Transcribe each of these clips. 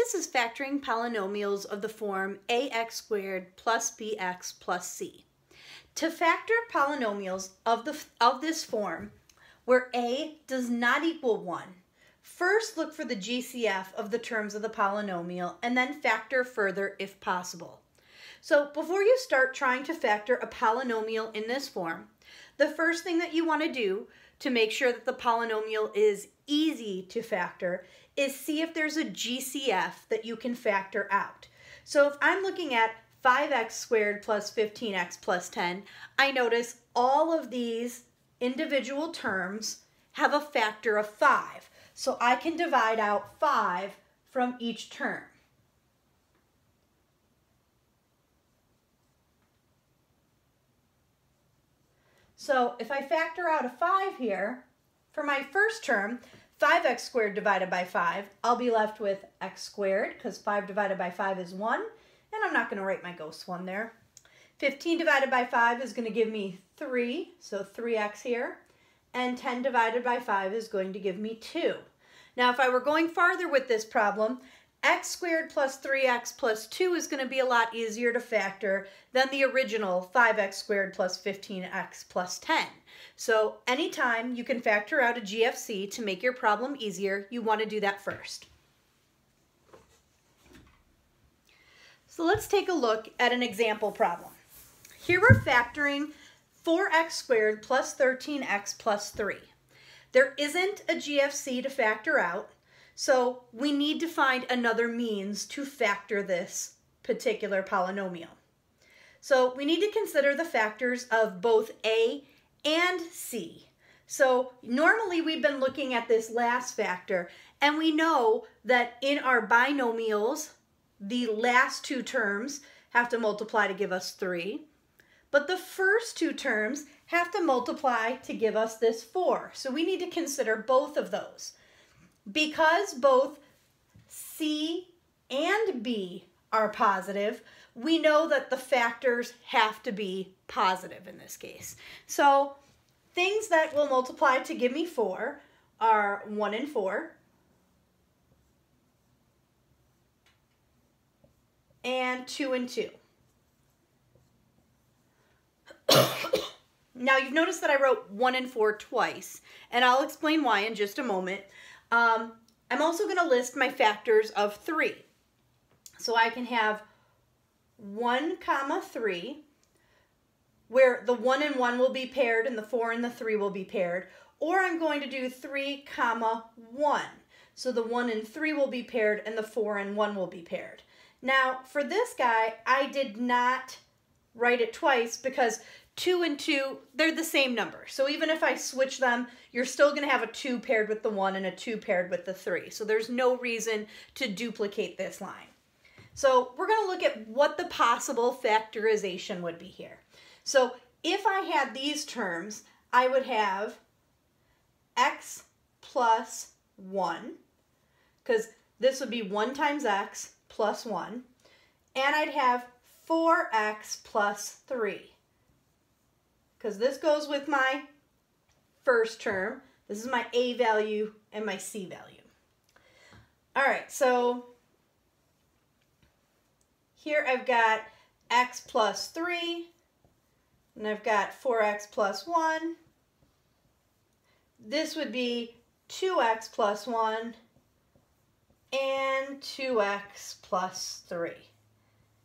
This is factoring polynomials of the form ax squared plus bx plus c. To factor polynomials of this form, where a does not equal 1, first look for the GCF of the terms of the polynomial and then factor further if possible. So before you start trying to factor a polynomial in this form, the first thing that you want to do to make sure that the polynomial is easy to factor is see if there's a GCF that you can factor out. So if I'm looking at 5x squared plus 15x plus 10, I notice all of these individual terms have a factor of 5. So I can divide out 5 from each term. So if I factor out a 5 here, for my first term, 5x squared divided by 5, I'll be left with x squared, because 5 divided by 5 is 1, and I'm not going to write my ghost 1 there. 15 divided by 5 is going to give me 3, so 3x here, and 10 divided by 5 is going to give me 2. Now if I were going farther with this problem, x squared plus 3x plus 2 is going to be a lot easier to factor than the original 5x squared plus 15x plus 10. So anytime you can factor out a GFC to make your problem easier, you want to do that first. So let's take a look at an example problem. Here we're factoring 4x squared plus 13x plus 3. There isn't a GFC to factor out, so we need to find another means to factor this particular polynomial. So we need to consider the factors of both a and c. So normally we've been looking at this last factor, and we know that in our binomials, the last two terms have to multiply to give us 3, but the first two terms have to multiply to give us this 4. So we need to consider both of those. Because both c and b are positive, we know that the factors have to be positive in this case. So things that will multiply to give me 4 are 1 and 4, and 2 and 2. Now you've noticed that I wrote 1 and 4 twice, and I'll explain why in just a moment. I'm also going to list my factors of 3. So I can have 1 comma 3, where the 1 and 1 will be paired and the 4 and the 3 will be paired. Or I'm going to do 3 comma 1. So the 1 and 3 will be paired and the 4 and 1 will be paired. Now for this guy, I did not write it twice because 2 and 2, they're the same number. So even if I switch them, you're still going to have a 2 paired with the 1 and a 2 paired with the 3. So there's no reason to duplicate this line. So we're going to look at what the possible factorization would be here. So if I had these terms, I would have x plus 1, because this would be 1 times x plus 1, and I'd have 4x plus 3. Because this goes with my first term. This is my a value and my c value. All right, so here I've got x plus 3, and I've got 4x plus 1. This would be 2x plus 1 and 2x plus 3.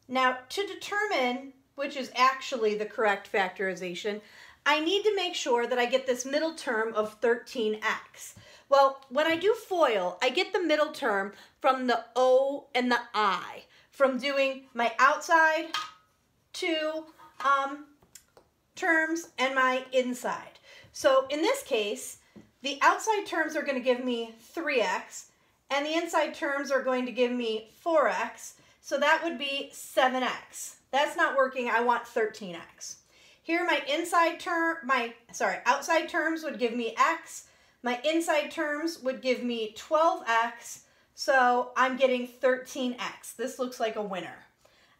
Now, to determine which is actually the correct factorization, I need to make sure that I get this middle term of 13x. Well, when I do FOIL, I get the middle term from the O and the I, from doing my outside two terms and my inside. So in this case, the outside terms are going to give me 3x, and the inside terms are going to give me 4x, so that would be 7x. That's not working. I want 13x. Here my outside terms would give me x. My inside terms would give me 12x. So I'm getting 13x. This looks like a winner.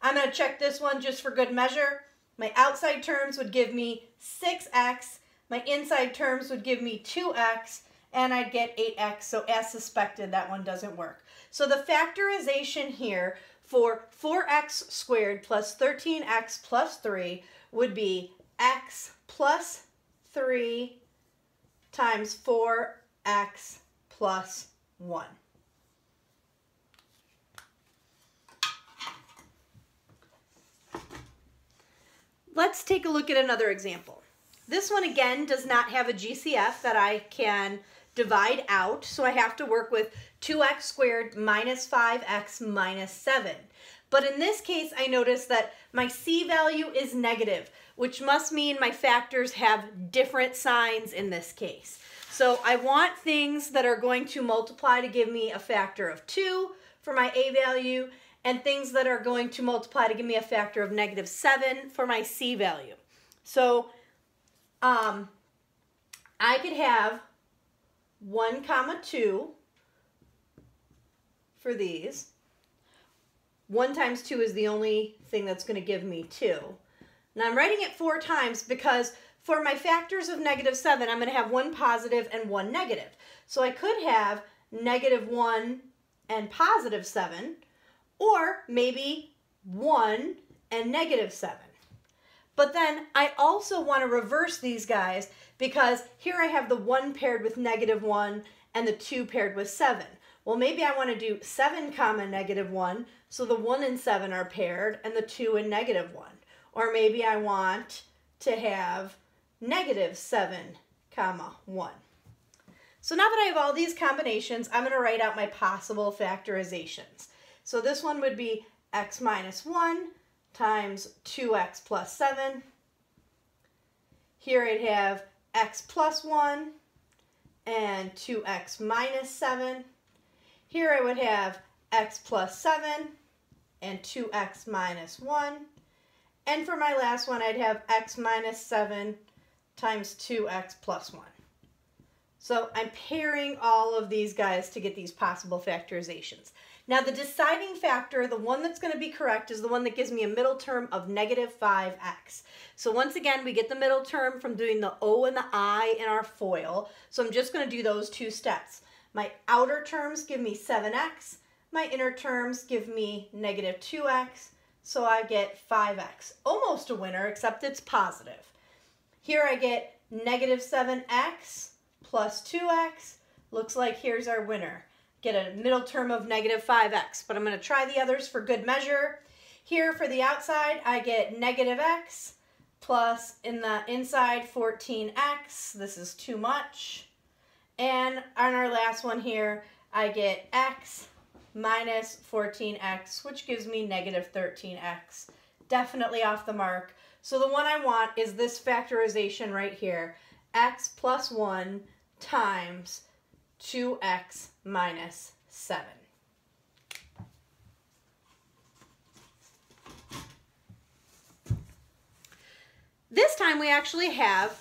I'm going to check this one just for good measure. My outside terms would give me 6x. My inside terms would give me 2x. And I'd get 8x. So as suspected, that one doesn't work. So the factorization here for 4x squared plus 13x plus 3 would be x plus 3 times 4x plus 1. Let's take a look at another example. This one again does not have a GCF that I can divide out, so I have to work with 2x squared minus 5x minus 7. But in this case, I notice that my C value is negative, which must mean my factors have different signs in this case. So I want things that are going to multiply to give me a factor of 2 for my A value, and things that are going to multiply to give me a factor of negative 7 for my C value. So I could have 1 comma 2 for these. 1 times 2 is the only thing that's going to give me 2. Now I'm writing it 4 times because for my factors of negative 7, I'm going to have 1 positive and 1 negative. So I could have negative 1 and positive 7, or maybe 1 and negative 7. But then I also want to reverse these guys because here I have the 1 paired with negative 1 and the 2 paired with 7. Well, maybe I want to do 7 comma negative 1, so the 1 and 7 are paired and the 2 and negative 1. Or maybe I want to have negative 7 comma 1. So now that I have all these combinations, I'm going to write out my possible factorizations. So this one would be x minus 1 times 2x plus 7. Here I'd have x plus 1 and 2x minus 7. Here I would have x plus 7 and 2x minus 1. And for my last one, I'd have x minus 7 times 2x plus 1. So I'm pairing all of these guys to get these possible factorizations. Now the deciding factor, the one that's going to be correct, is the one that gives me a middle term of negative 5x. So once again, we get the middle term from doing the O and the I in our FOIL. So I'm just going to do those 2 steps. My outer terms give me 7x. My inner terms give me negative 2x. So I get 5x. Almost a winner, except it's positive. Here I get negative 7x plus 2x. Looks like here's our winner. Get a middle term of negative 5x, but I'm going to try the others for good measure. Here for the outside, I get negative x plus in the inside 14x. This is too much. And on our last one here, I get x minus 14x, which gives me negative 13x. Definitely off the mark. So the one I want is this factorization right here, x plus 1 times 2x minus 7. This time we actually have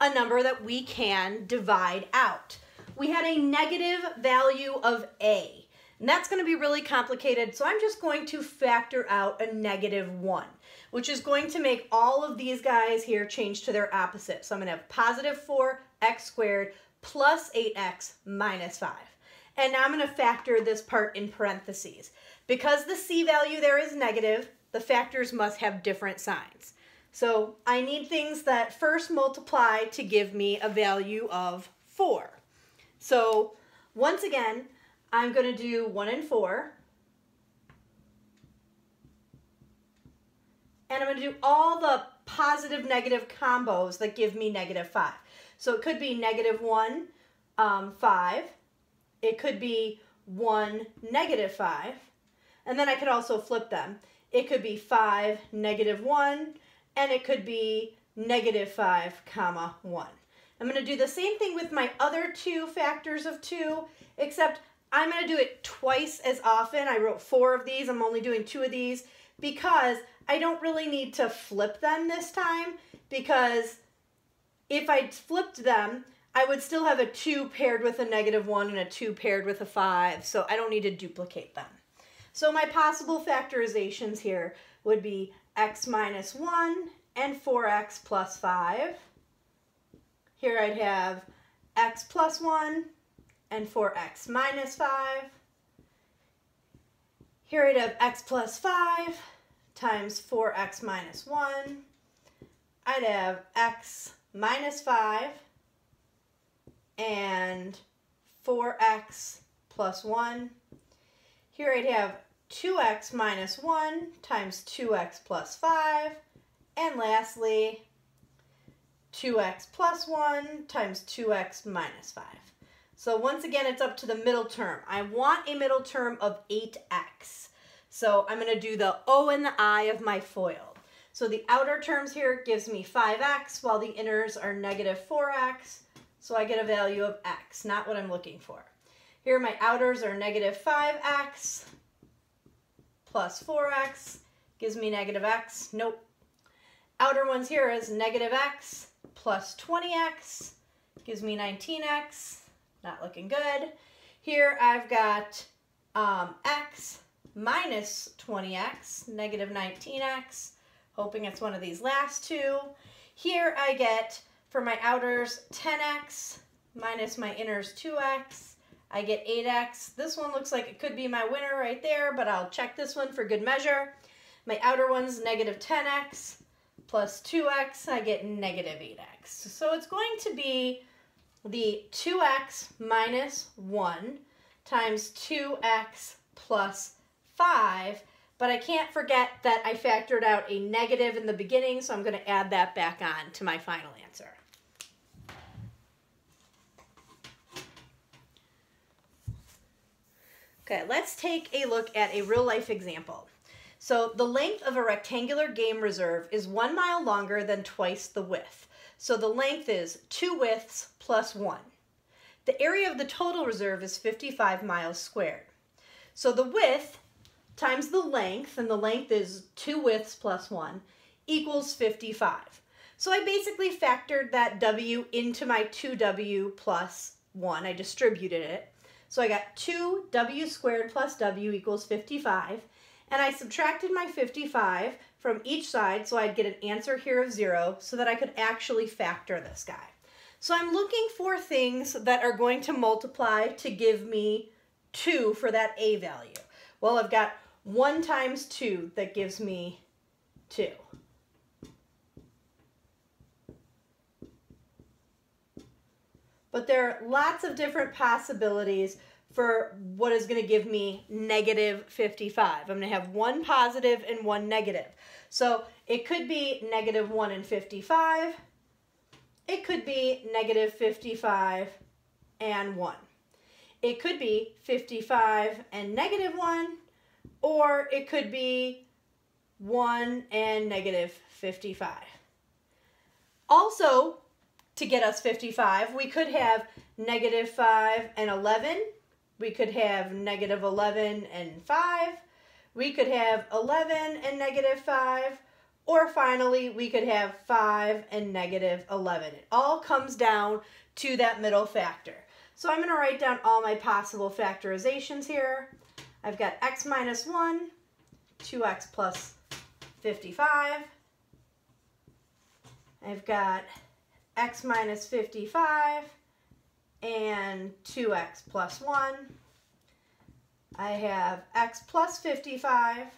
a number that we can divide out. We had a negative value of a, and that's going to be really complicated, so I'm just going to factor out a negative 1, which is going to make all of these guys here change to their opposite. So I'm going to have positive 4x squared plus 8x minus 5. And now I'm going to factor this part in parentheses. Because the C value there is negative, the factors must have different signs. So I need things that first multiply to give me a value of 4. So once again, I'm going to do 1 and 4. And I'm going to do all the positive negative combos that give me negative 5. So it could be negative 1, 5. It could be 1, negative 5. And then I could also flip them. It could be 5, negative 1. And it could be negative 5, comma 1. I'm going to do the same thing with my other 2 factors of 2, except I'm going to do it twice as often. I wrote 4 of these. I'm only doing 2 of these because I don't really need to flip them this time, because if I flipped them, I would still have a 2 paired with a negative 1 and a 2 paired with a 5, so I don't need to duplicate them. So my possible factorizations here would be x minus 1 and 4x plus 5. Here I'd have x plus 1 and 4x minus 5. Here I'd have x plus 5 times 4x minus 1. I'd have x minus 5 and 4x plus 1. Here I'd have 2x minus 1 times 2x plus 5. And lastly, 2x plus 1 times 2x minus 5. So once again, it's up to the middle term. I want a middle term of 8x. So I'm going to do the O and the I of my FOIL. So the outer terms here gives me 5x, while the inners are negative 4x. So I get a value of x, not what I'm looking for. Here my outers are negative 5x plus 4x gives me negative x. Nope. Outer ones here is negative x plus 20x gives me 19x. Not looking good. Here I've got x minus 20x, negative 19x. Hoping it's one of these last two. Here I get, for my outers, 10x minus my inners 2x. I get 8x. This one looks like it could be my winner right there, but I'll check this one for good measure. My outer one's negative 10x plus 2x. I get negative 8x. So it's going to be the 2x minus 1 times 2x plus 5. But I can't forget that I factored out a negative in the beginning, so I'm going to add that back on to my final answer. Okay, let's take a look at a real-life example. So the length of a rectangular game reserve is 1 mile longer than twice the width. So the length is 2 widths plus 1. The area of the total reserve is 55 miles squared. So the width times the length, and the length is 2 widths plus 1, equals 55. So I basically factored that w into my 2w plus 1. I distributed it. So I got 2w squared plus w equals 55. And I subtracted my 55 from each side, so I'd get an answer here of 0 so that I could actually factor this guy. So I'm looking for things that are going to multiply to give me 2 for that a value. Well, I've got 1 times 2 that gives me 2. But there are lots of different possibilities for what is going to give me negative 55. I'm going to have 1 positive and 1 negative. So it could be negative 1 and 55. It could be negative 55 and 1. It could be 55 and negative 1. Or it could be 1 and negative 55. Also, to get us 55, we could have negative 5 and 11. We could have negative 11 and 5. We could have 11 and negative 5. Or finally, we could have 5 and negative 11. It all comes down to that middle factor. So I'm going to write down all my possible factorizations here. I've got x minus 1, 2x plus 55. I've got x minus 55 and 2x plus 1. I have x plus 55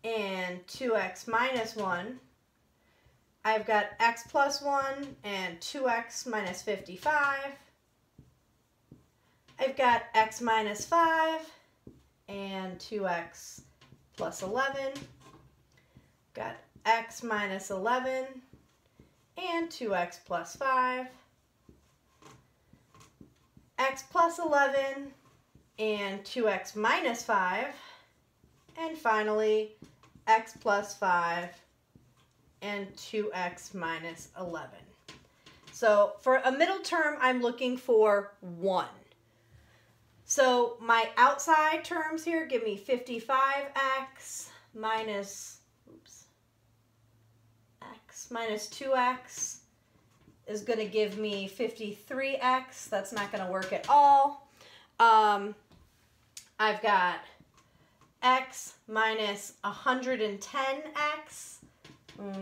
and 2x minus 1. I've got x plus 1 and 2x minus 55. I've got x minus 5 and 2x plus 11. Got x minus 11 and 2x plus 5. X plus 11 and 2x minus 5. And finally, x plus 5 and 2x minus 11. So for a middle term, I'm looking for 1. So my outside terms here give me 55x minus, x minus 2x is going to give me 53x. That's not going to work at all. I've got x minus 110x.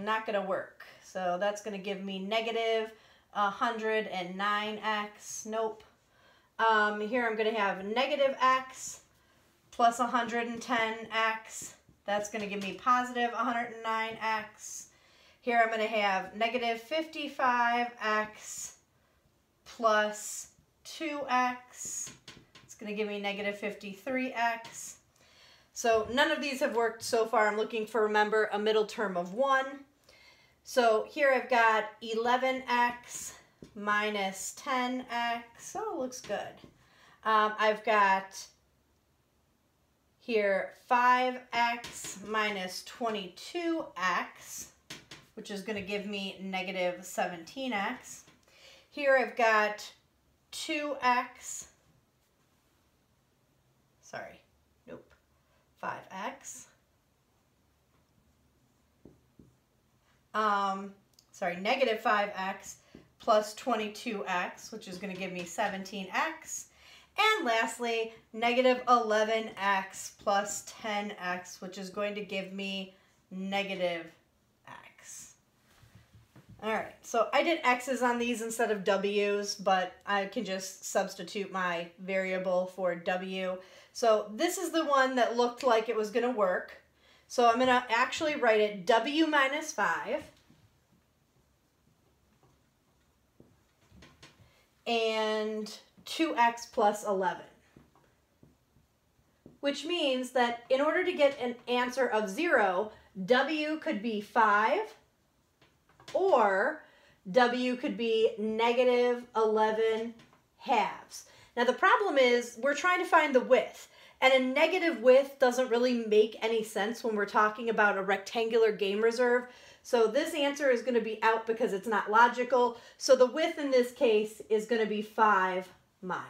Not going to work. So that's going to give me negative 109x. Nope. Here I'm going to have negative x plus 110x. That's going to give me positive 109x. Here I'm going to have negative 55x plus 2x. It's going to give me negative 53x. So none of these have worked so far. I'm looking for, remember, a middle term of 1. So here I've got 11x minus 10x. Oh, it looks good. I've got here 5x minus 22x, which is going to give me negative 17x. Here I've got 2x, 5x. Negative 5x plus 22x, which is going to give me 17x. And lastly, negative 11x plus 10x, which is going to give me negative x. All right, so I did x's on these instead of w's, but I can just substitute my variable for w. So this is the one that looked like it was going to work. So I'm going to actually write it w minus 5 and 2x plus 11, which means that in order to get an answer of 0, w could be 5 or w could be negative 11 halves. Now the problem is we're trying to find the width, and a negative width doesn't really make any sense when we're talking about a rectangular game reserve. So this answer is going to be out because it's not logical. So the width in this case is going to be 5 miles.